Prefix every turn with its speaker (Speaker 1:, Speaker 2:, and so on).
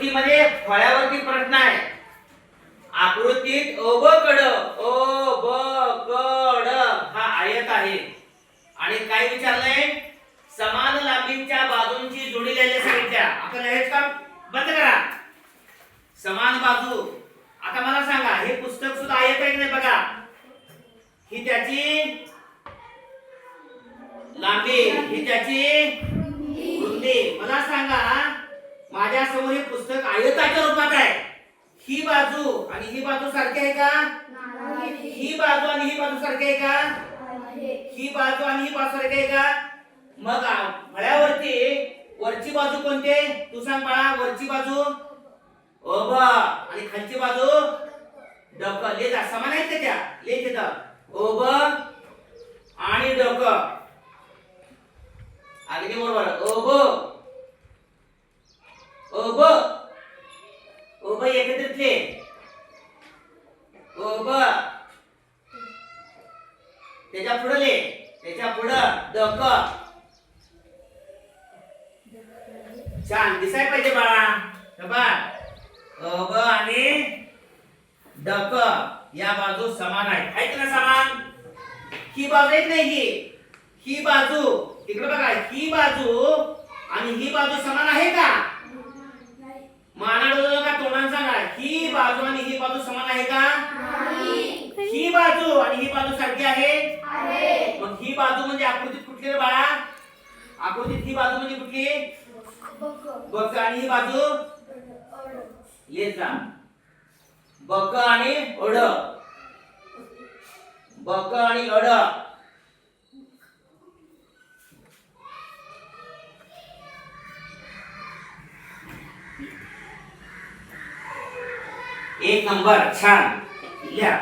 Speaker 1: आकृतीमध्ये फळ्यावरती प्रश्न आहे. आकृतीत अ ब कड हा आयत आहे आणि काय विचारलंय, समान लांबीच्या बाजूंची जोडी लिहायला सांगितल्या. आपण हेच काम बंद करा. समान बाजू. आता मला सांगा, हे पुस्तक सुद्धा आयत आहे की नाही बघा. ही त्याची लांबी, ही त्याची रुंदी. मला सांगा, माझ्या समोर हे पुस्तक आयताच्या रूपात आहे. ही बाजू आणि ही बाजू सारखी आहे का? नाही. ही बाजू आणि ही बाजू सारखी आहे का? नाही. ही बाजू आणि ही बाजू सारखी आहे का? मग फळ्यावरती वरची बाजू कोणती आहे? तू सांग बाळा. वरची बाजू अ आणि खालची बाजू ड. ले जा, समान आहेत त्या. ले तिथं अ आणि ड. अगदी बरोबर. अ एकत्रित ले. त्याच्या पुढे ले. त्याच्या पुढे ड. छान दिसाय पाहिजे बाळा. अ आणि ड या बाजू समान आहेत ना? समान. ही बाजू एक नाही. ही बाजू इकडे बघा. ही बाजू आणि ही बाजू समान आहे का? माना डोळा का तोंडाने सांगा. ही बाजू आणि ही बाजू समान आहे का? नाही. ही बाजू आणि ही बाजू सारखी आहे? आहे. मग ही बाजू म्हणजे आकृतीत कुठली रे बाळा? आकृतीत ही बाजू म्हणजे कुठली? बक. आणि ही बाजू लिहित जा. बक आणि अड. बक आणि अड. एक नंबर. छान लिहा.